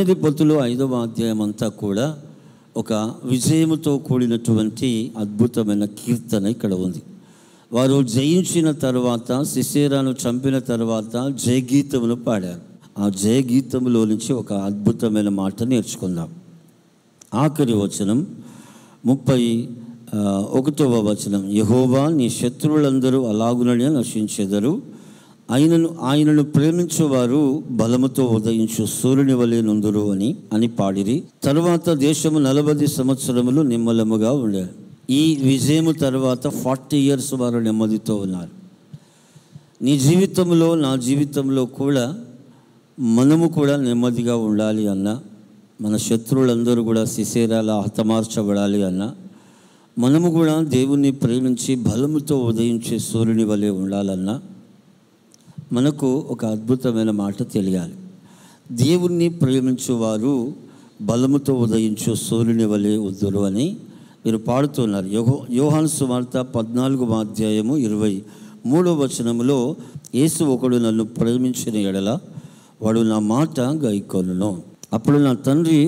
న్యాయాధిపతులు 5వ అధ్యాయం అంతా కూడా ఒక విజయముతో కూడినటువంటి అద్భుతమైన కీర్తన ఇక్కడ ఉంది. వారు జయించిన తర్వాత, సిసెరాను చంపిన తర్వాత జయగీతమును పాడారు. ఆ జయగీతములో నుంచి ఒక అద్భుతమైన మాట నేర్చుకుందాం. ఆఖరి వచనం 31వ వచనం, యెహోవా నీ శత్రువులందరూ అలాగుననే నశించెదరు, ఆయనను ప్రేమించువారు బలముతో ఉదయించు సూర్యుని వలె నుందురు అని పాడిరి. తరువాత దేశము 40 సంవత్సరములు నిమ్మలముగా ఉండారు. ఈ విజయము తర్వాత 40 years వారు నెమ్మదితో ఉన్నారు. నీ జీవితంలో, నా జీవితంలో కూడా మనము కూడా నెమ్మదిగా ఉండాలి అన్నా, మన శత్రువులందరూ కూడా సిసెరాలా హతమార్చబడాలి అన్నా, మనము కూడా దేవుణ్ణి ప్రేమించి బలముతో ఉదయించే సూర్యుని వలె ఉండాలన్నా మనకు ఒక అద్భుతమైన మాట తెలియాలి. దేవుణ్ణి ప్రేమించువారు బలముతో ఉదయించు సూర్యుని వలె ఉందురు అని మీరు పాడుతున్నారు. యోహాను సువార్త 14వ అధ్యాయము 23వ వచనములో, యేసు ఒకడు నన్ను ప్రేమించిన ఎడల వాడు నా మాట గైకొనును, అప్పుడు నా తండ్రి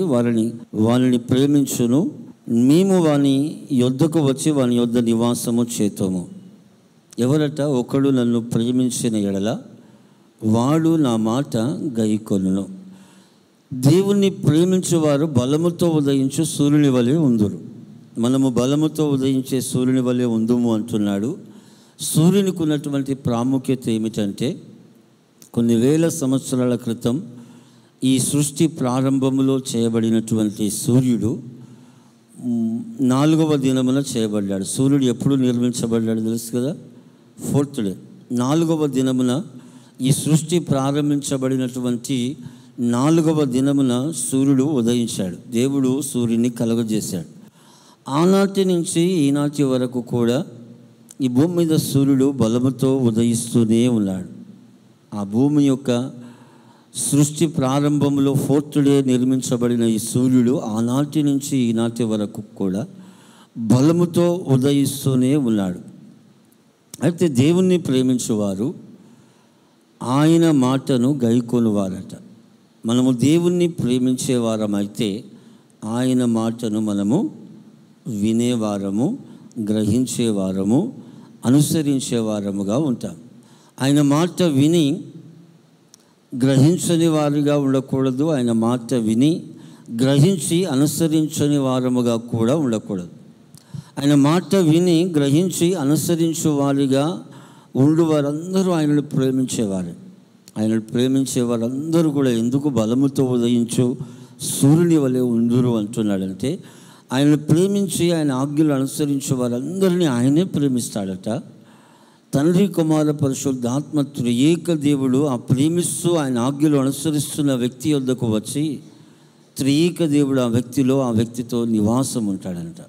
వారిని ప్రేమించును, మేము వాని యొద్దకు వచ్చి వాని యొద్ద నివాసము చేతము. ఎవరట? ఒకడు నన్ను ప్రేమించిన ఎడల వాడు నా మాట గైకొనును. దేవుణ్ణి ప్రేమించేవారు బలముతో ఉదయించు సూర్యుని వలె ఉందురు. మనము బలముతో ఉదయించే సూర్యుని వలె ఉందుము అంటున్నాడు. సూర్యునికి ఉన్నటువంటి ప్రాముఖ్యత ఏమిటంటే, కొన్ని వేల సంవత్సరాల క్రితం ఈ సృష్టి ప్రారంభంలో చేయబడినటువంటి సూర్యుడు 4వ దినమున చేయబడ్డాడు. సూర్యుడు ఎప్పుడు నిర్మించబడ్డాడు తెలుసు కదా? 4th day, 4వ దినమున ఈ సృష్టి ప్రారంభించబడినటువంటి 4వ దినమున సూర్యుడు ఉదయించాడు. దేవుడు సూర్యుని కలుగజేశాడు. ఆనాటి నుంచి ఈనాటి వరకు కూడా ఈ భూమి మీద సూర్యుడు బలముతో ఉదయిస్తూనే ఉన్నాడు. ఆ భూమి యొక్క సృష్టి ప్రారంభంలో 4th day నిర్మించబడిన ఈ సూర్యుడు ఆనాటి నుంచి ఈనాటి వరకు కూడా బలముతో ఉదయిస్తూనే ఉన్నాడు. అయితే దేవుణ్ణి ప్రేమించువారు ఆయన మాటను గైకొనువారట. మనము దేవుణ్ణి ప్రేమించేవారమైతే ఆయన మాటను మనము వినేవారము, గ్రహించేవారము, అనుసరించేవారముగా ఉంటాం. ఆయన మాట విని గ్రహించని వారిగా ఉండకూడదు. ఆయన మాట విని గ్రహించి అనుసరించని వారముగా కూడా ఉండకూడదు. ఆయన మాట విని గ్రహించి అనుసరించే వారిగా ఉండు వారందరూ ఆయనను ప్రేమించేవారు. ఆయనను ప్రేమించే వారందరూ కూడా ఎందుకు బలముతో ఉదయించు సూర్యుని వలె ఉందురు అంటున్నాడంటే, ఆయనను ప్రేమించి ఆయన ఆజ్ఞలు అనుసరించే వారందరినీ ఆయనే ప్రేమిస్తాడట. తండ్రి, కుమార, పరిశుద్ధాత్మ త్రియేక దేవుడు ఆ ప్రేమిస్తూ ఆయన ఆజ్ఞలు అనుసరిస్తున్న వ్యక్తి వద్దకు వచ్చి త్రియేక దేవుడు ఆ వ్యక్తితో నివాసం ఉంటాడంట.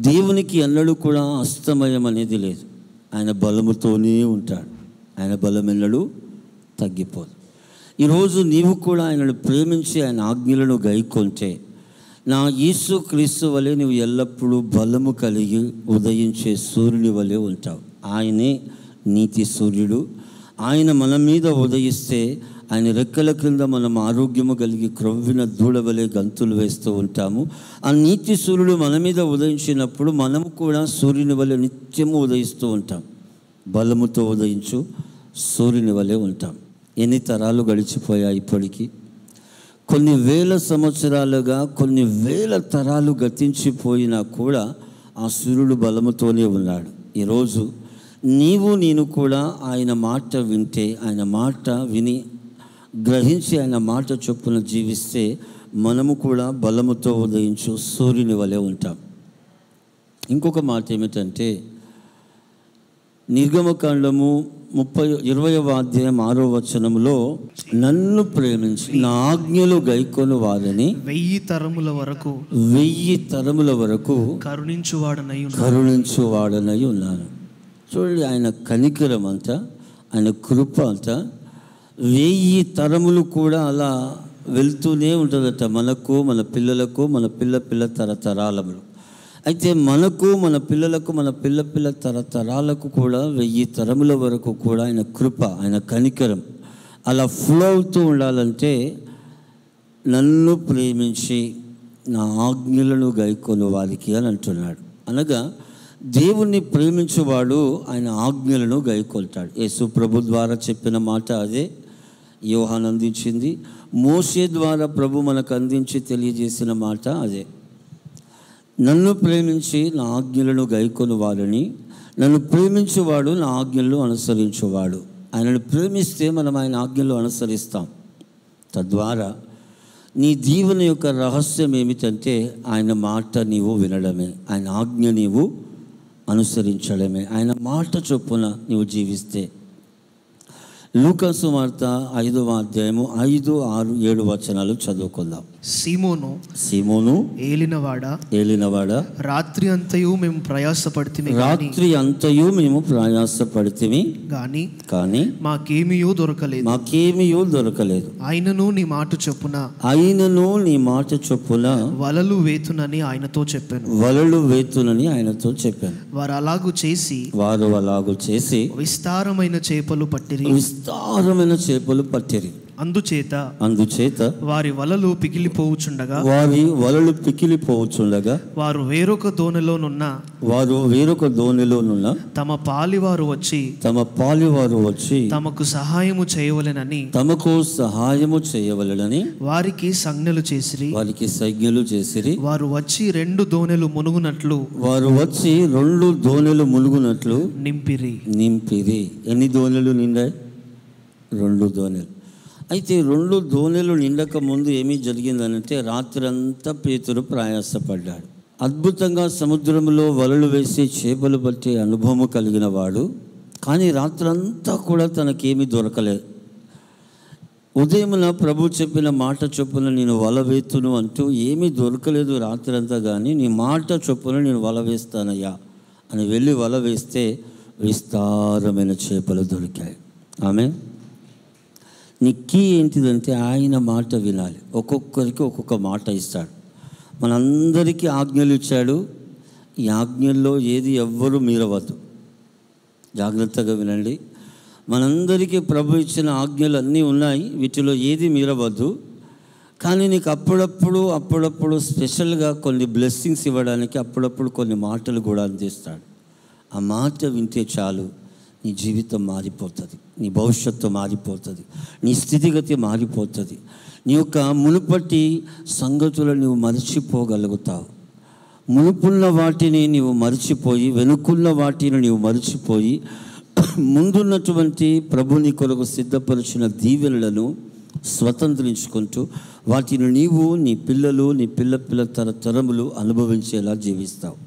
దేవునికి ఎన్నడూ కూడా అస్తమయం అనేది లేదు. ఆయన బలముతోనే ఉంటాడు. ఆయన బలం ఎన్నడూ తగ్గిపోదు. ఈరోజు నీవు కూడా ఆయనను ప్రేమించి ఆయన ఆజ్ఞలను గైకొంటే, నా యేసు క్రీస్తు వలె నువ్వు ఎల్లప్పుడూ బలము కలిగి ఉదయించే సూర్యుని వలె ఉంటావు. ఆయనే నీతి సూర్యుడు. ఆయన మన మీద ఉదయిస్తే ఆయన రెక్కల క్రింద మనం ఆరోగ్యము కలిగి క్రొవ్విన దూడ వలె గంతులు వేస్తూ ఉంటాము. ఆ నీతి సూర్యుడు మన మీద ఉదయించినప్పుడు మనము కూడా సూర్యుని వలె నిత్యము ఉదయిస్తూ ఉంటాం. బలముతో ఉదయించు సూర్యుని వలె ఉంటాం. ఎన్ని తరాలు గడిచిపోయాయి ఇప్పటికీ? కొన్ని వేల సంవత్సరాలుగా, కొన్ని వేల తరాలు గతించిపోయినా కూడా ఆ సూర్యుడు బలముతోనే ఉన్నాడు. ఈరోజు నేను కూడా ఆయన మాట వింటే, ఆయన మాట విని గ్రహించి ఆయన మాట చొప్పున జీవిస్తే మనము కూడా బలముతో ఉదయించు సూర్యుని వలె ఉంటాం. ఇంకొక మాట ఏమిటంటే, నిర్గమకాండము 20వ అధ్యాయం 6వ వచనంలో, నన్ను ప్రేమించి నా ఆజ్ఞలు గైకొను వారిని 1000 తరముల వరకు కరుణించువాడనై ఉన్నాను. చూడండి, ఆయన కనికరం అంట, ఆయన కృప అంట 1000 తరములు కూడా అలా వెళ్తూనే ఉంటుందట. మనకు, మన పిల్లలకు, మన పిల్ల తరతరాలములు. అయితే మనకు, మన పిల్లలకు, మన పిల్ల తరతరాలకు కూడా 1000 తరముల వరకు కూడా ఆయన కృప, ఆయన కనికరం అలా ఫ్లో అవుతూ ఉండాలంటే నన్ను ప్రేమించి నా ఆజ్ఞలను గైకొను వారికి అని అంటున్నాడు. అనగా దేవుణ్ణి ప్రేమించేవాడు ఆయన ఆజ్ఞలను గైకొల్తాడు. యేసు ప్రభు ద్వారా చెప్పిన మాట అదే యోహాను అందించింది. మోషే ద్వారా ప్రభు మనకు అందించి తెలియజేసిన మాట అదే. నన్ను ప్రేమించి నా ఆజ్ఞలను గైకొను వారిని, నన్ను ప్రేమించేవాడు నా ఆజ్ఞలను అనుసరించేవాడు. ఆయనను ప్రేమిస్తే మనం ఆయన ఆజ్ఞలు అనుసరిస్తాం. తద్వారా నీ దీవెన యొక్క రహస్యం ఏమిటంటే ఆయన మాట నీవు వినడమే, ఆయన ఆజ్ఞ నీవు అనుసరించడమే, ఆయన మాట చొప్పున నీవు జీవిస్తే. లూకా సువార్త 5వ అధ్యాయము 5, 6, 7 వచనాలు చదువుకుందాం. సీమోను ఏలినవాడా రాత్రి అంతయు మేము ప్రయాసపడితిమి కానీ మాకేమీయూ దొరకలేదు. ఆయనను నీ మాట చొప్పున వలలు వేతునని ఆయనతో చెప్పాను. వారు అలాగు చేసి విస్తారమైన చేపలు పట్టిరి. అందుచేత వారి వలలు పికిలిపోవుచుండగా వారు వేరొక దోణిలోనున్న తమ పాలివారు వచ్చి తమకు సహాయము చేయవలెనని వారికి సంజ్ఞలు చేసిరి. వారు వచ్చి 2 దోణెలు మునుగునట్లు నింపిరి. ఎన్ని దోణెలు నిండాయి? 2 దోణెలు. అయితే 2 దోణెలు నిండక ముందు ఏమీ జరిగిందనంటే రాత్రంతా పేతురు ప్రయాసపడ్డాడు. అద్భుతంగా సముద్రంలో వలలు వేసి చేపలు పట్టే అనుభవం కలిగిన వాడు. కానీ రాత్రంతా కూడా తనకేమీ దొరకలేదు. ఉదయమున ప్రభు చెప్పిన మాట చొప్పున నేను వల వేతును అంటూ ఏమీ దొరకలేదు రాత్రంతా. కానీ నీ మాట చొప్పున నేను వల వేస్తానయ్యా అని వెళ్ళి వల వేస్తే విస్తారమైన చేపలు దొరికాయి. ఆమేన్. నీ కీ ఏంటిదంటే ఆయన మాట వినాలి. ఒక్కొక్కరికి ఒక్కొక్క మాట ఇస్తాడు. మనందరికీ ఆజ్ఞలు ఇచ్చాడు. ఈ ఆజ్ఞల్లో ఏది ఎవ్వరూ మీరవద్దు. జాగ్రత్తగా వినండి. మనందరికీ ప్రభు ఇచ్చిన ఆజ్ఞలు అన్నీ ఉన్నాయి. వీటిలో ఏది మీరవద్దు. కానీ నీకు అప్పుడప్పుడు స్పెషల్గా కొన్ని బ్లెస్సింగ్స్ ఇవ్వడానికి అప్పుడప్పుడు కొన్ని మాటలు కూడా అందిస్తాడు. ఆ మాట వింటే చాలు, నీ జీవితం మారిపోతుంది, నీ భవిష్యత్తు మారిపోతుంది, నీ స్థితిగతి మారిపోతుంది. నీ యొక్క మునుపటి సంగతులను నువ్వు మర్చిపోగలుగుతావు. మునుపున్న వాటిని నీవు మర్చిపోయి, వెనుకున్న వాటిని నీవు మర్చిపోయి, ముందున్నటువంటి ప్రభుని కొరకు సిద్ధపరిచిన దీవెనలను స్వతంత్రించుకుంటూ వాటిని నీవు, నీ పిల్లలు, నీ పిల్ల తరములు అనుభవించేలా జీవిస్తావు.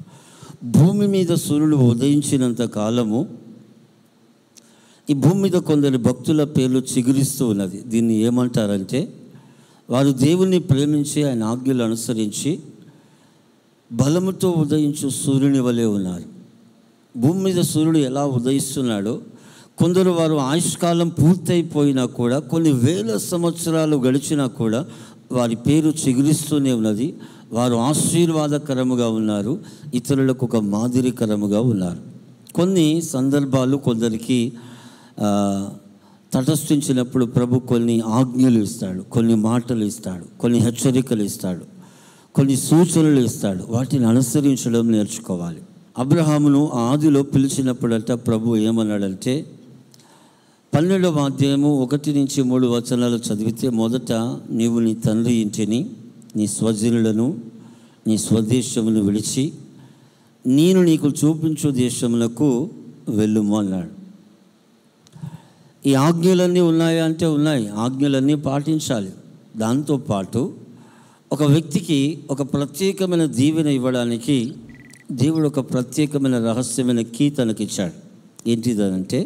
భూమి మీద సూర్యుడు ఉదయించినంత కాలము ఈ భూమి మీద కొందరు భక్తుల పేర్లు చిగురిస్తూ ఉన్నది. దీన్ని ఏమంటారంటే వారు దేవుణ్ణి ప్రేమించి ఆయన ఆజ్ఞలు అనుసరించి బలముతో ఉదయించు సూర్యుని వలె ఉన్నారు. భూమి మీద సూర్యుడు ఎలా ఉదయిస్తున్నాడో కొందరు వారు ఆయుష్కాలం పూర్తయిపోయినా కూడా, కొన్ని వేల సంవత్సరాలు గడిచినా కూడా వారి పేరు చిగురిస్తూనే ఉన్నది. వారు ఆశీర్వాదకరముగా ఉన్నారు, ఇతరులకు ఒక మాదిరికరముగా ఉన్నారు. కొన్ని సందర్భాలు కొందరికి తటస్థించినప్పుడు ప్రభు కొన్ని ఆజ్ఞలు ఇస్తాడు, కొన్ని మాటలు ఇస్తాడు, కొన్ని హెచ్చరికలు ఇస్తాడు, కొన్ని సూచనలు ఇస్తాడు. వాటిని అనుసరించడం నేర్చుకోవాలి. అబ్రహామును ఆదిలో పిలిచినప్పుడంట ప్రభు ఏమన్నాడంటే 12వ అధ్యాయము 1-3 వచనాలు చదివితే, మొదట నీవు నీ తండ్రి ఇంటిని, నీ స్వజనులను, నీ స్వదేశమును విడిచి నేను నీకు చూపించు దేశములకు వెళ్ళుము అన్నాడు. ఈ ఆజ్ఞలన్నీ ఉన్నాయా అంటే ఉన్నాయి. ఆజ్ఞలన్నీ పాటించాలి. దాంతోపాటు ఒక వ్యక్తికి ఒక ప్రత్యేకమైన దీవెన ఇవ్వడానికి దేవుడు ఒక ప్రత్యేకమైన రహస్యమైన కీ తనకిచ్చాడు. ఏంటిదనంటే,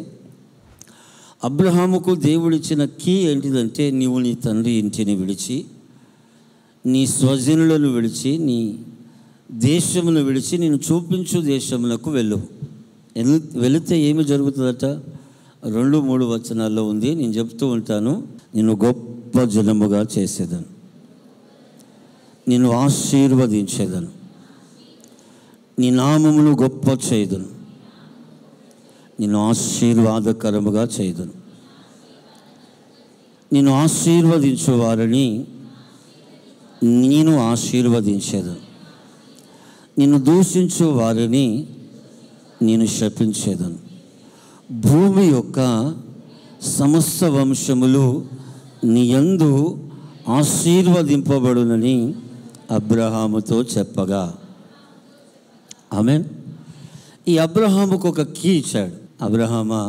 అబ్రహాముకు దేవుడిచ్చిన కీ ఏంటిదంటే, నీవు నీ తండ్రి ఇంటిని విడిచి, నీ స్వజనులను విడిచి, నీ దేశమును విడిచి నేను చూపించు దేశములకు వెళ్ళు. వెళితే ఏమి జరుగుతుందట? 2-3 వచనాల్లో ఉంది. నేను చెప్తూ ఉంటాను. నిన్ను గొప్ప జనముగా చేసేదను, నిన్ను ఆశీర్వదించేదను, నీ నామమును గొప్ప చేయుదును, నిన్ను ఆశీర్వాదకరముగా చేయుదును. నిన్ను ఆశీర్వదించు వారిని నేను ఆశీర్వదించేదను, నిన్ను దూషించు వారిని నేను శపించేదను. భూమి యొక్క సమస్త వంశములు నీ యందు ఆశీర్వదింపబడునని అబ్రహాముతో చెప్పగా. ఆమేన్. ఈ అబ్రహాముకు ఒక కీ ఇచ్చాడు. అబ్రహామా,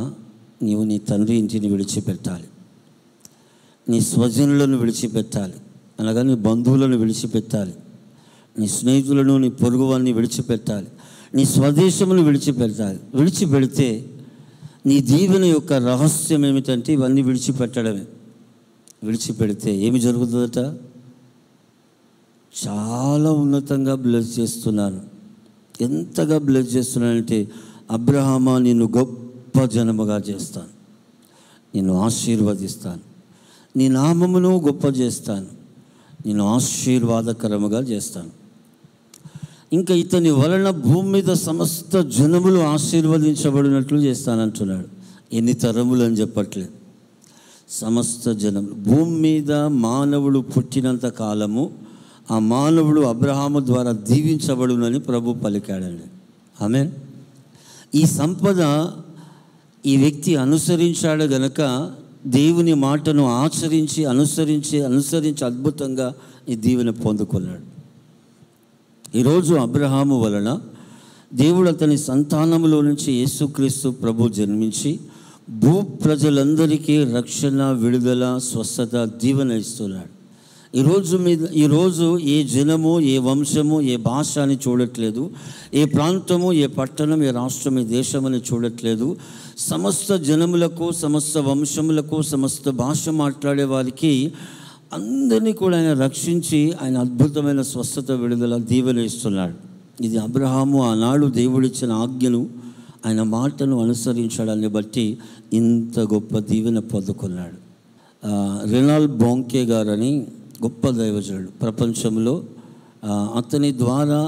నీవు నీ తండ్రి ఇంటిని విడిచిపెట్టాలి, నీ స్వజనులను విడిచిపెట్టాలి, అనగా నీ బంధువులను విడిచిపెట్టాలి, నీ స్నేహితులను, నీ పొరుగువాన్ని విడిచిపెట్టాలి, నీ స్వదేశమును విడిచిపెట్టాలి. విడిచిపెడితే నీ దీవెన యొక్క రహస్యం ఏమిటంటే ఇవన్నీ విడిచిపెట్టడమే. విడిచిపెడితే ఏమి జరుగుతుందట? చాలా ఉన్నతంగా బ్లెస్ చేస్తున్నాను. ఎంతగా బ్లెస్ చేస్తున్నానంటే, అబ్రహామా, నిన్ను గొప్ప జనముగా చేస్తాను, నిన్ను ఆశీర్వదిస్తాను, నీ నామమును గొప్ప చేస్తాను, నిన్ను ఆశీర్వాదకరముగా చేస్తాను. ఇంకా ఇతని వలన భూమి మీద సమస్త జనములు ఆశీర్వదించబడినట్లు చేస్తానంటున్నాడు. ఎన్ని తరములు అని చెప్పట్లేదు, సమస్త జనములు. భూమి మీద మానవుడు పుట్టినంత కాలము ఆ మానవుడు అబ్రహాము ద్వారా దీవించబడునని ప్రభు పలికాడండి. ఆమేన్. ఈ సంపద ఈ వ్యక్తి అనుసరించాడు గనక దేవుని మాటను అనుసరించి అద్భుతంగా ఈ దీవెన పొందుకున్నాడు. ఈరోజు అబ్రహాము వలన దేవుడు అతని సంతానములో నుంచి యేసుక్రీస్తు ప్రభు జన్మించి భూ ప్రజలందరికీ రక్షణ, విడుదల, స్వస్థత, దీవెన ఇస్తున్నాడు. ఈరోజు ఏ జనము, ఏ వంశము, ఏ భాష అని చూడట్లేదు, ఏ ప్రాంతము, ఏ పట్టణం, ఏ రాష్ట్రం, ఏ దేశం అని చూడట్లేదు. సమస్త జనములకు, సమస్త వంశములకు, సమస్త భాష మాట్లాడే వారికి అందరినీ కూడా ఆయన రక్షించి ఆయన అద్భుతమైన స్వస్థత, విడుదల, దీవెన ఇస్తున్నాడు. ఇది అబ్రహాము ఆనాడు దేవుడిచ్చిన ఆజ్ఞను, ఆయన మాటను అనుసరించడాన్ని బట్టి ఇంత గొప్ప దీవెన పొందుకున్నాడు. రెనాల్డ్ బోంకే గారని గొప్ప దైవజనుడు ప్రపంచంలో, అతని ద్వారా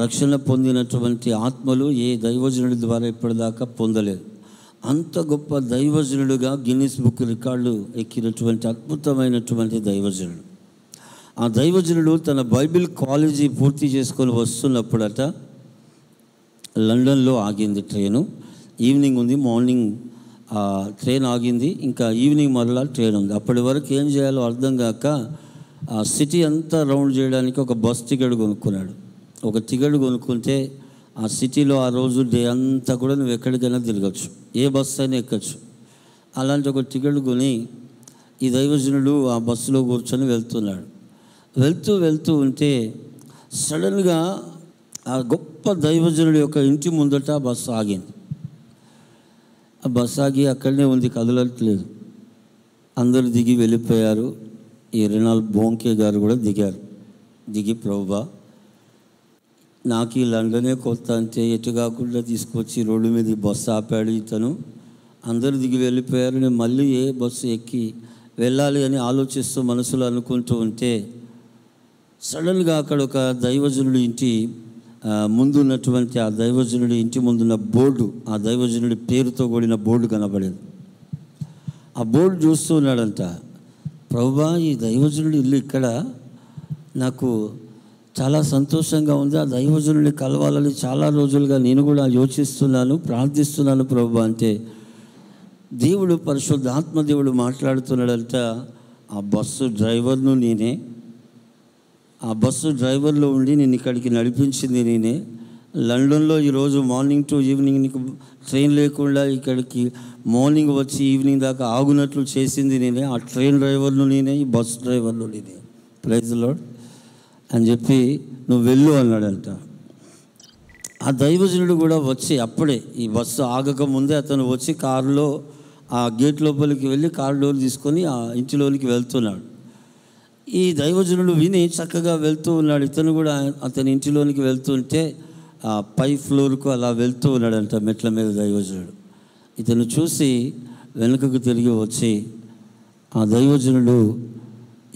రక్షణ పొందినటువంటి ఆత్మలు ఏ దైవజనుడి ద్వారా ఇప్పటిదాకా పొందలేదు. అంత గొప్ప దైవజనుడుగా గిన్నిస్ బుక్ రికార్డులు ఎక్కినటువంటి అద్భుతమైనటువంటి దైవజనుడు. ఆ దైవజనుడు తన బైబిల్ కాలేజీ పూర్తి చేసుకొని వస్తున్నప్పుడట లండన్లో ఆగింది ట్రైను. ఈవినింగ్ ఉంది, మార్నింగ్ ట్రైన్ ఆగింది, ఇంకా ఈవినింగ్ మరలా ట్రైన్ ఉంది. అప్పటి వరకు ఏం చేయాలో అర్థం కాక ఆ సిటీ అంతా రౌండ్ చేయడానికి ఒక బస్ టికెట్ కొనుక్కున్నాడు. ఒక టికెట్ కొనుక్కుంటే ఆ సిటీలో ఆ రోజు డే అంతా కూడా నువ్వు ఎక్కడికైనా తిరగచ్చు, ఏ బస్సు అయినా ఎక్కచ్చు. అలాంటి ఒక టికెట్ కొని ఈ దైవజనుడు ఆ బస్సులో కూర్చొని వెళ్తున్నాడు. వెళ్తూ ఉంటే సడన్గా ఆ గొప్ప దైవజనుడి యొక్క ఇంటి ముందట బస్సు ఆగింది. ఆ బస్సు ఆగి అక్కడనే ఉంది, కదలట్లేదు. అందరూ దిగి వెళ్ళిపోయారు. ఈ రెనాల్డ్ బోంకే గారు కూడా దిగి ప్రభువా, నాకు ఈ లండనే కొత్త అంటే ఎటు కాకుండా తీసుకొచ్చి రోడ్డు మీద బస్సు ఆపాడు ఇతను. అందరూ దిగి వెళ్ళిపోయారు, నేను మళ్ళీ ఏ బస్సు ఎక్కి వెళ్ళాలి అని ఆలోచిస్తూ మనసులో అనుకుంటూ ఉంటే సడన్గా అక్కడ ఒక దైవజనుడి ఇంటి ముందున్నటువంటి ఆ దైవజనుడి ఇంటి ముందున్న బోర్డు, ఆ దైవజనుడి పేరుతో కూడిన బోర్డు కనబడేది. ఆ బోర్డు చూస్తూ ఉన్నాడంట. ప్రభువా, ఈ దైవజనుడి ఇల్లు ఇక్కడ, నాకు చాలా సంతోషంగా ఉంది, ఆ దైవజనుడిని కలవాలని చాలా రోజులుగా నేను కూడా యోచిస్తున్నాను, ప్రార్థిస్తున్నాను ప్రభువా అంటే దేవుడు, పరిశుద్ధాత్మ దేవుడు మాట్లాడుతున్నాడంట. ఆ బస్సు డ్రైవర్ను నేనే, ఆ బస్సు డ్రైవర్లో ఉండి నేను ఇక్కడికి నడిపించింది నేనే. లండన్లో ఈరోజు మార్నింగ్ టు ఈవినింగ్ నీకు ట్రైన్ లేకుండా ఇక్కడికి మార్నింగ్ వచ్చి ఈవినింగ్ దాకా ఆగునట్లు చేసింది నేనే. ఆ ట్రైన్ డ్రైవర్ను నేనే, ఈ బస్ డ్రైవర్ను నేనే. ప్రైజ్ ది లార్డ్ అని చెప్పి నువ్వు వెళ్ళు అన్నాడంట. ఆ దైవజనుడు కూడా వచ్చి అప్పుడే ఈ బస్సు ఆగక ముందే అతను వచ్చి కారులో ఆ గేట్ లోపలికి వెళ్ళి కారు డోర్ తీసుకొని ఆ ఇంటిలోనికి వెళ్తున్నాడు. ఈ దైవజనుడు విని చక్కగా వెళ్తూ ఉన్నాడు. ఇతను కూడా అతని ఇంటిలోనికి వెళ్తుంటే ఆ పై ఫ్లోర్కు అలా వెళ్తూ ఉన్నాడంట మెట్ల మీద దైవజనుడు. ఇతను చూసి వెనుకకు తిరిగి వచ్చి ఆ దైవజనుడు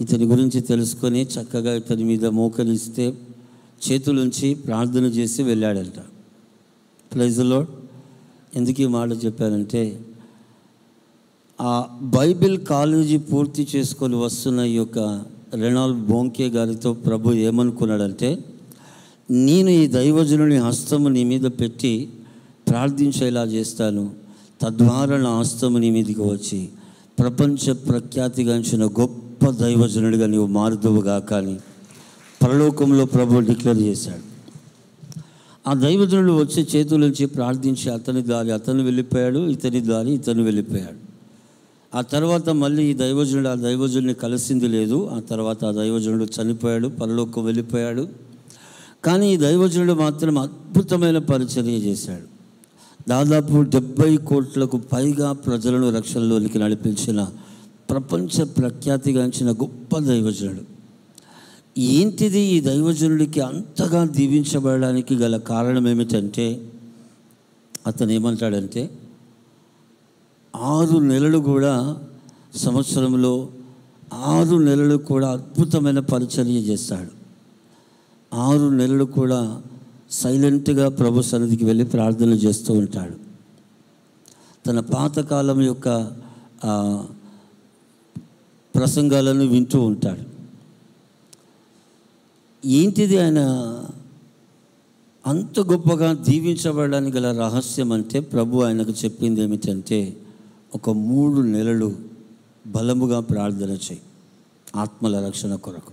ఇతని గురించి తెలుసుకొని చక్కగా ఇతని మీద మోకరిస్తే చేతులుంచి ప్రార్థన చేసి వెళ్ళాడంట. Praise the lord. ఎందుకు ఈ మాట చెప్పానంటే, ఆ బైబిల్ కాలేజీ పూర్తి చేసుకొని వస్తున్న ఈ యొక్క రెనాల్డ్ బోంకే గారితో ప్రభు ఏమనుకున్నాడంటే, నేను ఈ దైవజనుని హస్తము నీ మీద పెట్టి ప్రార్థించేలా చేస్తాను, తద్వారా నా హస్తము నీ మీదకి వచ్చి ప్రపంచ ప్రఖ్యాతిగాంచిన గొప్ప దైవజనుడిగా నీవు మారుదువుగా. కానీ పరలోకంలో ప్రభు డిక్లేర్ చేశాడు. ఆ దైవజనుడు వచ్చి చేతుల నుంచి ప్రార్థించి అతని దారి అతను వెళ్ళిపోయాడు, ఇతని దారి ఇతను వెళ్ళిపోయాడు. ఆ తర్వాత మళ్ళీ ఈ దైవజనుడు ఆ దైవజనుడిని కలిసింది లేదు. ఆ తర్వాత ఆ దైవజనుడు చనిపోయాడు, పరలోకం వెళ్ళిపోయాడు. కానీ ఈ దైవజనుడు మాత్రం అద్భుతమైన పరిచర్య చేశాడు. దాదాపు 70 కోట్లకు పైగా ప్రజలను రక్షణలోనికి నడిపించిన ప్రపంచ ప్రఖ్యాతిగాంచిన గొప్ప దైవజనుడు. ఏంటిది ఈ దైవజనుడికి అంతగా దీవించబడడానికి గల కారణం ఏమిటంటే, అతను ఏమంటాడంటే 6 నెలలు కూడా, సంవత్సరంలో 6 నెలలు కూడా అద్భుతమైన పరిచర్య చేస్తాడు. 6 నెలలు కూడా సైలెంట్గా ప్రభు సన్నిధికి వెళ్ళి ప్రార్థన చేస్తూ ఉంటాడు. తన పాతకాలం యొక్క ప్రసంగాలను వింటూ ఉంటాడు. ఏంటిది ఆయన అంత గొప్పగా దీవించబడడానికి గల రహస్యం అంటే, ప్రభు ఆయనకు చెప్పింది ఏమిటంటే, ఒక 3 నెలలు బలముగా ప్రార్థన చేయి, ఆత్మల రక్షణ కొరకు.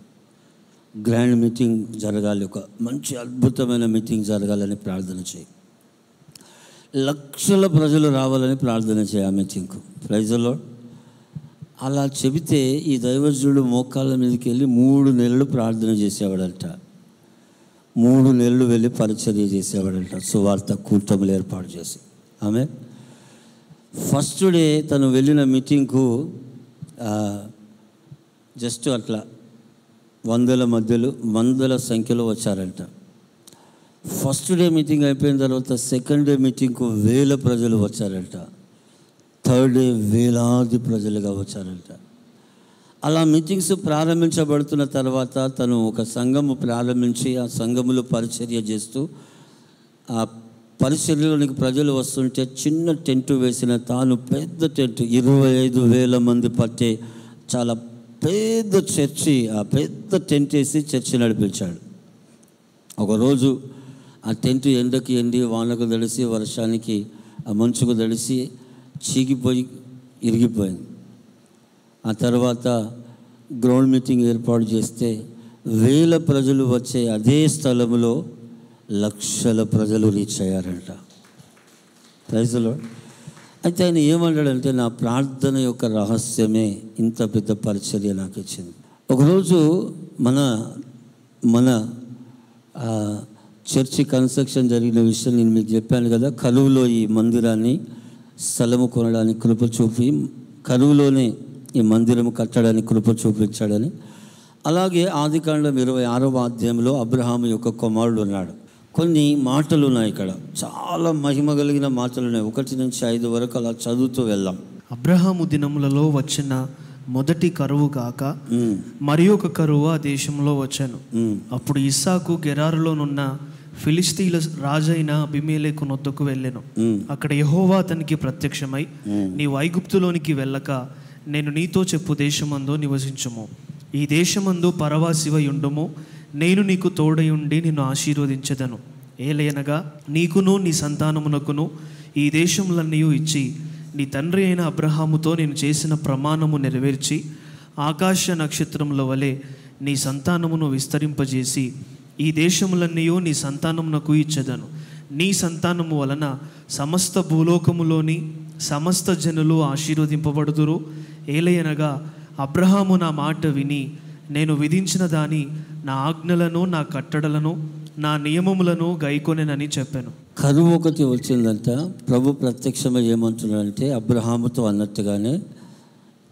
గ్రాండ్ మీటింగ్ జరగాలి, ఒక మంచి అద్భుతమైన మీటింగ్ జరగాలని ప్రార్థన చేయి. లక్షల ప్రజలు రావాలని ప్రార్థన చేయి ఆ మీటింగ్కు. Praise the lord. అలా చెబితే ఈ దైవజనుడు మోకాళ్ళ మీదకి వెళ్ళి 3 నెలలు ప్రార్థన చేసేవాడంట. 3 నెలలు వెళ్ళి పరిచర్య చేసేవాడంట, సువార్త కూటములు ఏర్పాటు చేసి. ఆమె ఫస్ట్ డే తను వెళ్ళిన మీటింగ్కు జస్ట్ అట్లా వందల సంఖ్యలో వచ్చారంట. ఫస్ట్ డే మీటింగ్ అయిపోయిన తర్వాత సెకండ్ డే మీటింగ్కు 1000 ప్రజలు వచ్చారంట. థర్డ్ డే వేలాది ప్రజలుగా వచ్చారంట. అలా మీటింగ్స్ ప్రారంభించబడుతున్న తర్వాత తను ఒక సంఘము ప్రారంభించి ఆ సంఘములో పరిచర్య చేస్తూ, ఆ పరిచర్యలోనికి ప్రజలు వస్తుంటే చిన్న టెంట్ వేసిన తాను పెద్ద టెంట్, 25,000 మంది పట్టే చాలా పెద్ద చర్చి, ఆ పెద్ద టెంట్ వేసి చర్చి నడిపించాడు. ఒకరోజు ఆ టెంట్ ఎండకి ఎండి, వానకు తడిసి, వర్షానికి ఆ మంచుకు తడిసి చీకిపోయి ఇరిగిపోయింది. ఆ తర్వాత గ్రౌండ్ మీటింగ్ ఏర్పాటు చేస్తే 1000 ప్రజలు వచ్చే అదే స్థలంలో లక్షల ప్రజలు రీచ్ అయ్యారంట. Praise the Lord. అయితే ఆయన ఏమన్నాడంటే, నా ప్రార్థన యొక్క రహస్యమే ఇంత పెద్ద పరిచర్య నాకు ఇచ్చింది. ఒకరోజు మన చర్చి కన్స్ట్రక్షన్ జరిగిన విషయం నేను మీకు చెప్పాను కదా. కరువులో ఈ మందిరాన్ని స్థలము కొనడానికి కృప చూపి, కరువులోనే ఈ మందిరం కట్టడానికి కృప చూపించాడని. అలాగే ఆదికాండం 26వ అధ్యాయంలో అబ్రహాము యొక్క కుమారుడు ఉన్నాడు. కొన్ని మాటలు ఉన్నాయి ఇక్కడ, చాలా మహిమ కలిగిన మాటలు ఉన్నాయి. 1 నుంచి 5 వరకు అలా చదువుతూ వెళ్దాం. అబ్రహాము దినములలో వచ్చిన మొదటి కరువు కాక మరి ఒక కరువు ఆ దేశంలో వచ్చాను. అప్పుడు ఇస్సాకు గెరారులోనున్న ఫిలిస్తీన్ల రాజైన అబీమెలెకు నొద్దకు వెళ్ళెను. అక్కడ యెహోవా అతనికి ప్రత్యక్షమై, నీవు ఐగుప్తులోనికి వెళ్ళక నేను నీతో చెప్పు దేశమందు నివసించుము, ఈ దేశమందు పరవాసివై ఉండుము, నేను నీకు తోడయుండి నిన్ను ఆశీర్వదించెదను. ఏలయనగా నీకును నీ సంతానమునకును ఈ దేశములన్నీ ఇచ్చి, నీ తండ్రి అయిన అబ్రహాముతో నేను చేసిన ప్రమాణము నెరవేర్చి, ఆకాశ నక్షత్రముల వలె నీ సంతానమును విస్తరింపజేసి, ఈ దేశములన్నీ నీ సంతానమునకు ఇచ్చెదను. నీ సంతానము వలన సమస్త భూలోకములోని సమస్త జనులు ఆశీర్వదింపబడుదురు. ఏలయనగా అబ్రహాము నా మాట విని నేను విధించిన దాని, నా ఆజ్ఞలను, నా కట్టడలను, నా నియమములను గైకొనెనని చెప్పాను. కరువు ఒకటి వచ్చిందంట. ప్రభు ప్రత్యక్షమై ఏమంటున్నాడంటే, అబ్రహాముతో అన్నట్టుగానే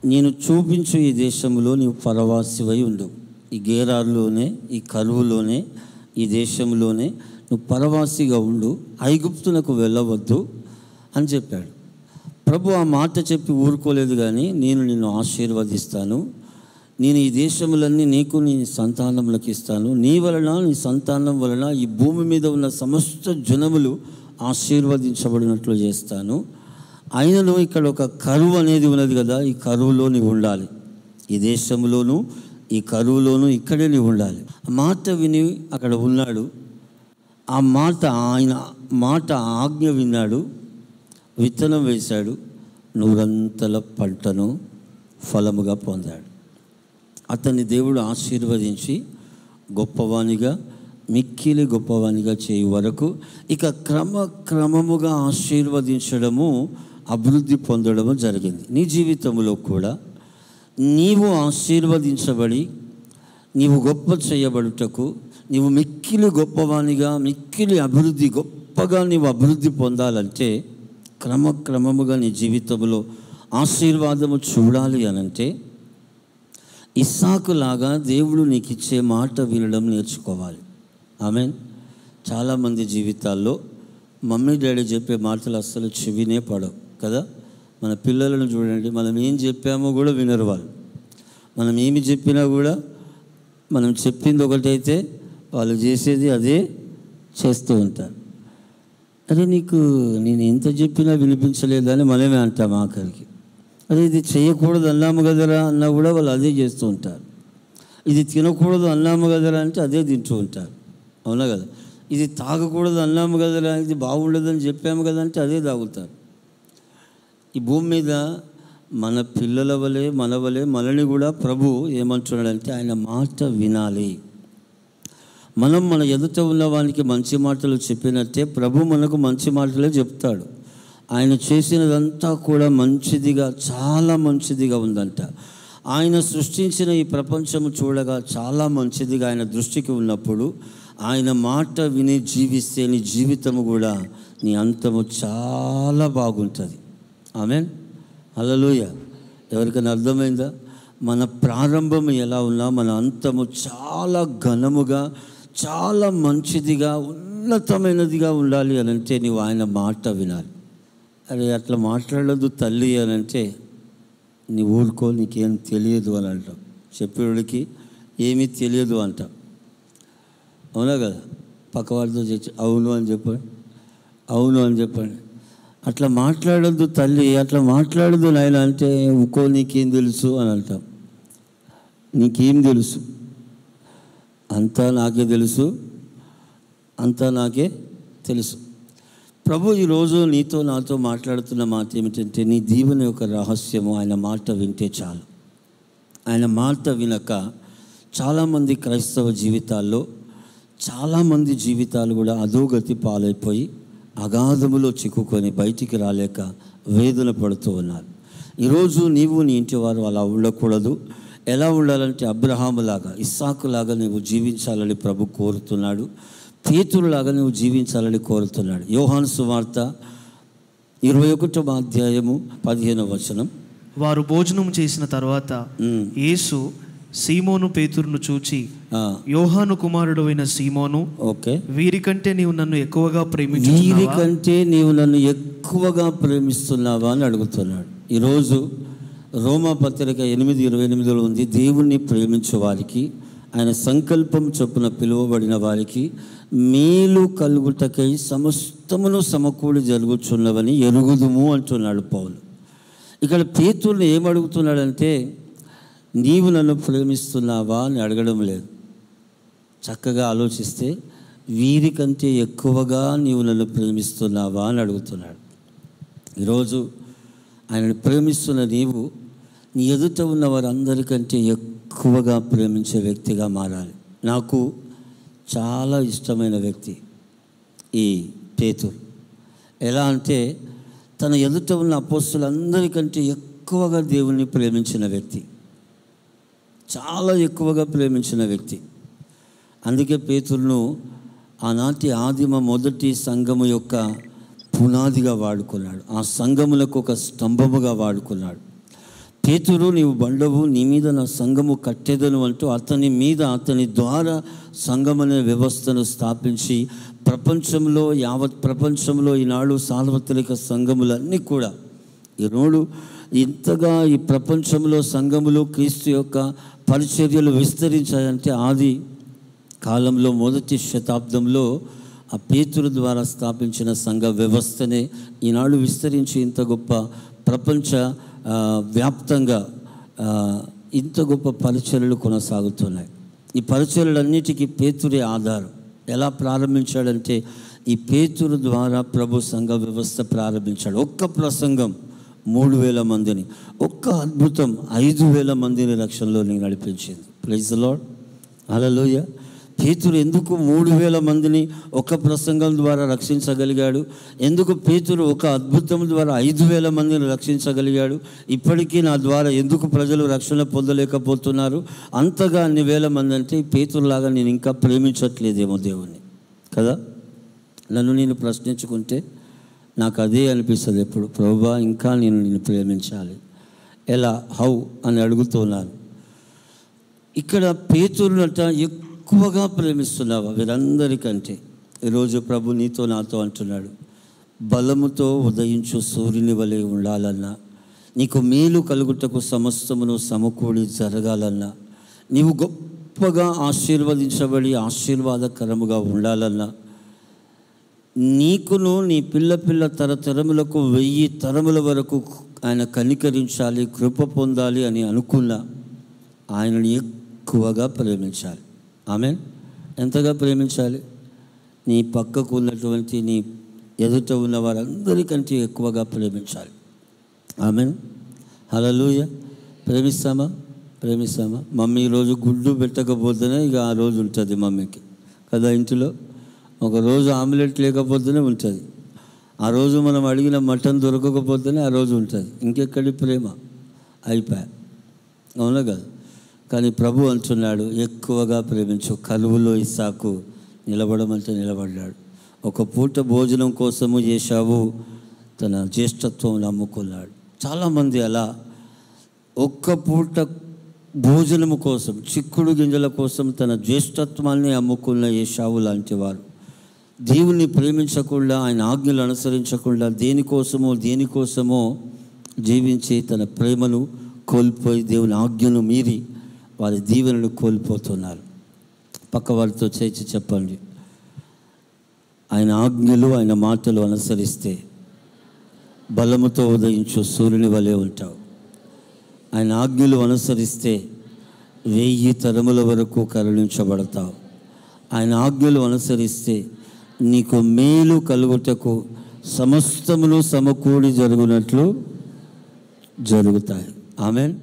నేను చూపించు ఈ దేశంలో నీవు పరవాసివై ఉండు. ఈ గేరారులోనే, ఈ కరువులోనే, ఈ దేశంలోనే నువ్వు పరవాసిగా ఉండు, ఐగుప్తునకు వెళ్ళవద్దు అని చెప్పాడు. ప్రభు ఆ మాట చెప్పి ఊరుకోలేదు, కానీ నేను నిన్ను ఆశీర్వదిస్తాను, నేను ఈ దేశములన్నీ నీకు నీ సంతానములకు ఇస్తాను, నీ వలన నీ సంతానం వలన ఈ భూమి మీద ఉన్న సమస్త జనములు ఆశీర్వదించబడినట్లు చేస్తాను. అయినను ఇక్కడ ఒక కరువు అనేది ఉన్నది కదా, ఈ కరువులో నీవు ఉండాలి. ఈ దేశంలోనూ ఈ కరువులోనూ ఇక్కడే నీవు ఉండాలి. ఆ మాట విని అక్కడ ఉన్నాడు. ఆ మాట ఆజ్ఞ విన్నాడు, విత్తనం వేశాడు, 100 పంటను ఫలముగా పొందాడు. అతన్ని దేవుడు ఆశీర్వదించి గొప్పవానిగా, మిక్కిలి గొప్పవానిగా చేయు వరకు ఇక క్రమముగా ఆశీర్వదించడము, అభివృద్ధి పొందడము జరిగింది. నీ జీవితంలో కూడా నీవు ఆశీర్వదించబడి నీవు గొప్ప చేయబడుటకు, నీవు మిక్కిలి గొప్పవానిగా, మిక్కిలి గొప్పగా నీవు అభివృద్ధి పొందాలంటే క్రమముగా నీ జీవితంలో ఆశీర్వాదము చూడాలి అనంటే ఇస్సాకులాగా దేవుడు నీకు ఇచ్చే మాట వినడం నేర్చుకోవాలి. ఆమేన్. చాలామంది జీవితాల్లో మమ్మీ డాడీ చెప్పే మాటలు అస్సలు చెవినే పడవు కదా. మన పిల్లలను చూడండి, మనం ఏం చెప్పామో కూడా వినరు వాళ్ళు. మనం ఏమి చెప్పినా కూడా మనం చెప్పింది ఒకటైతే వాళ్ళు చేసేది అదే చేస్తూ ఉంటారు. అదే నేను ఎంత చెప్పినా వినిపించలేదని మనమే అంటాం ఆఖరికి. అదే ఇది చేయకూడదు అన్నాము కదరా అన్నా కూడా వాళ్ళు అదే చేస్తూ ఉంటారు. ఇది తినకూడదు అన్నాము కదరా అంటే అదే తింటూ ఉంటారు. అవునా కదా. ఇది తాగకూడదు అన్నాము కదరా, ఇది బాగుండదని చెప్పాము కదా అంటే అదే తాగుతారు. ఈ భూమి మీద మన పిల్లల వలె మనల్ని కూడా ప్రభు ఏమంటున్నాడంటే ఆయన మాట వినాలి. మనం మన ఎదుట ఉన్న వానికి మంచి మాటలు చెప్పినట్టే ప్రభు మనకు మంచి మాటలే చెప్తాడు. ఆయన చేసినదంతా కూడా మంచిదిగా, చాలా మంచిదిగా ఉందంట. ఆయన సృష్టించిన ఈ ప్రపంచము చూడగా చాలా మంచిదిగా ఆయన దృష్టికి ఉన్నప్పుడు ఆయన మాట విని జీవిస్తే నీ జీవితము కూడా నీ అంతము చాలా బాగుంటుంది. ఆమేన్. హల్లెలూయా. ఎవరికైనా అర్థమైందా? మన ప్రారంభం ఎలా ఉన్నా మన అంతము చాలా ఘనముగా, చాలా మంచిదిగా, ఉన్నతమైనదిగా ఉండాలి అనంటే నీవు ఆయన మాట వినాలి. అరే అట్లా మాట్లాడదు తల్లి అనంటే నీ ఊరుకో, నీకేం తెలియదు అని అంటాం. చెప్పేవాడికి ఏమీ తెలియదు అంటాం. అవునా కదా. పక్కవాడితో అవును అని చెప్పండి. అట్లా మాట్లాడద్దు తల్లి, అట్లా మాట్లాడదు నాయన అంటే ఊకో, నీకేం తెలుసు అని అంటాం. నీకేం తెలుసు? అంతా నాకే తెలుసు, అంతా నాకే తెలుసు. ప్రభు ఈరోజు నీతో నాతో మాట్లాడుతున్న మాట ఏమిటంటే నీ దీవెన యొక్క రహస్యము ఆయన మాట వింటే చాలు. ఆయన మాట వినక చాలామంది క్రైస్తవ జీవితాల్లో చాలామంది జీవితాలు కూడా అధోగతి పాలైపోయి అగాధములో చిక్కుకొని బయటికి రాలేక వేదన పడుతూ ఉన్నారు. ఈరోజు నీవు నీ ఇంటి వారు అలా ఉండకూడదు. ఎలా ఉండాలంటే అబ్రహాములాగా, ఇస్సాకులాగా నువ్వు జీవించాలని ప్రభు కోరుతున్నాడు. పేతురులాగా నువ్వు జీవించాలని కోరుతున్నాడు. యోహాను సువార్త 21వ అధ్యాయము 15వ వచనం. వారు భోజనం చేసిన తర్వాత యేసు సీమోను పేతురును చూచి, యోహాను కుమారుడు అయిన సీమోను, వీరికంటే నీవు నన్ను ఎక్కువగా ప్రేమిస్తున్నావా అని అడుగుతున్నాడు. ఈరోజు రోమా పత్రిక 8:28 ఉంది. దేవుణ్ణి ప్రేమించే వారికి, ఆయన సంకల్పం చొప్పున పిలువబడిన వారికి మేలు కలుగుటకై సమస్తమును సమకూడి జరుగుచున్నవని ఎరుగుదుము అంటున్నాడు పౌలు. ఇక్కడ పేతురుని ఏమడుగుతున్నాడంటే నీవు నన్ను ప్రేమిస్తున్నావా అని అడగడం లేదు. చక్కగా ఆలోచిస్తే వీరికంటే ఎక్కువగా నీవు నన్ను ప్రేమిస్తున్నావా అని అడుగుతున్నాడు. ఈరోజు ఆయనను ప్రేమిస్తున్న నీవు నీ ఎదుట ఉన్న వారందరికంటే ఎక్కువగా ప్రేమించే వ్యక్తిగా మారాలి. నాకు చాలా ఇష్టమైన వ్యక్తి ఈ పేతురు. ఎలా అంటే తన ఎదుట ఉన్న అపోస్తులందరికంటే ఎక్కువగా దేవుణ్ణి ప్రేమించిన వ్యక్తి, చాలా ఎక్కువగా ప్రేమించిన వ్యక్తి. అందుకే పేతురును ఆనాటి మొదటి సంఘము యొక్క పునాదిగా వాడుకున్నాడు. ఆ సంఘములకు ఒక స్తంభముగా వాడుకున్నాడు. పేతురు, నీవు బండవు, నీ మీద నా సంఘము కట్టేదను అంటూ అతని ద్వారా సంఘం అనే వ్యవస్థను స్థాపించి యావత్ ప్రపంచంలో ఈనాడు సార్వత్రిక సంఘములన్నీ కూడా ఈనాడు ఇంతగా ఈ ప్రపంచంలో సంఘములు క్రీస్తు యొక్క పరిచర్యలు విస్తరించాయంటే ఆది కాలంలో మొదటి శతాబ్దంలో ఆ పేతురు ద్వారా స్థాపించిన సంఘ వ్యవస్థనే ఈనాడు విస్తరించి ఇంత గొప్ప ప్రపంచ వ్యాప్తంగా ఇంత గొప్ప పరిచర్యలు కొనసాగుతున్నాయి. ఈ పరిచర్యలన్నిటికీ పేతురే ఆధారం. ఎలా ప్రారంభించాడంటే ఈ పేతురు ద్వారా ప్రభు సంఘ వ్యవస్థ ప్రారంభించాడు. ఒక్క ప్రసంగం 3,000 మందిని, ఒక్క అద్భుతం 5,000 మందిని రక్షణలోకి నడిపించింది. ప్రైజ్ ది లార్డ్, హల్లెలూయా. పేతురు ఎందుకు 3,000 మందిని ఒక ప్రసంగం ద్వారా రక్షించగలిగాడు? ఎందుకు పేతురు ఒక అద్భుతం ద్వారా 5,000 మందిని రక్షించగలిగాడు? ఇప్పటికీ నా ద్వారా ఎందుకు ప్రజలు రక్షణ పొందలేకపోతున్నారు? అంతగా అన్ని వేల మంది అంటే పేతురులాగా నేను ఇంకా ప్రేమించట్లేదేమో దేవుణ్ణి కదా. నన్ను నేను ప్రశ్నించుకుంటే నాకు అదే అనిపిస్తుంది ఎప్పుడు, ప్రభువా ఇంకా నేను నిన్ను ప్రేమించాలి. ఎలా, హౌ అని అడుగుతున్నాను. ఇక్కడ పేతురునట ఎక్కువగా ప్రేమిస్తున్నావా వీరందరికంటే? ఈరోజు ప్రభు నీతో నాతో అంటున్నాడు, బలముతో ఉదయించు సూర్యుని వలె ఉండాలన్నా, నీకు మేలు కలుగుటకు సమస్తమును సమకూడి జరగాలన్నా, నీవు గొప్పగా ఆశీర్వదించబడి ఆశీర్వాదకరముగా ఉండాలన్నా, నీకును నీ పిల్ల తరతరములకు 1000 తరముల వరకు ఆయన కనికరించాలి, కృప పొందాలి అని అనుకున్నా ఆయనని ఎక్కువగా ప్రేమించాలి. ఆమేన్. ఎంతగా ప్రేమించాలి? నీ పక్కకు ఉన్నటువంటి నీ ఎదుట ఉన్న వారందరికంటే ఎక్కువగా ప్రేమించాలి. ఆమేన్, హల్లెలూయా. ప్రేమిస్తామా? మమ్మీ ఈరోజు గుడ్డు పెట్టకపోతేనే ఇక ఆ రోజు ఉంటుంది మమ్మీకి కదా. ఇంటిలో ఒకరోజు ఆమ్లెట్ లేకపోతేనే ఉంటుంది, ఆ రోజు మనం అడిగిన మటన్ దొరకకపోతేనే ఆ రోజు ఉంటుంది. ఇంకెక్కడి ప్రేమ, అయిపోయా. అవునా కదా? కానీ ప్రభు అంటున్నాడు ఎక్కువగా ప్రేమించు. కరువులో ఇస్సాకు నిలబడమంటే నిలబడ్డాడు. ఒక పూట భోజనం కోసము ఏశావు తన జ్యేష్ఠత్వం నమ్ముకున్నాడు. చాలామంది అలా ఒక్క పూట భోజనము కోసం, చిక్కుడు గింజల కోసం తన జ్యేష్ఠత్వాన్ని అమ్ముకున్న ఏశావు లాంటి వారు దేవుణ్ణి ప్రేమించకుండా, ఆయన ఆజ్ఞలు అనుసరించకుండా దేనికోసమో జీవించి తన ప్రేమను కోల్పోయి దేవుని ఆజ్ఞను మీరి వారి దీవెనను కోల్పోతున్నారు. పక్క వారితో చేర్చి చెప్పండి, ఆయన ఆజ్ఞలు ఆయన మాటలు అనుసరిస్తే బలముతో ఉదయించు సూర్యుని వలె ఉంటావు. ఆయన ఆజ్ఞలు అనుసరిస్తే 1000 తరముల వరకు కరుణించబడతావు. ఆయన ఆజ్ఞలు అనుసరిస్తే నీకు మేలు కలుగుటకు సమస్తమును సమకూడి జరుగునట్లు జరుగుతాయి. ఆమేన్.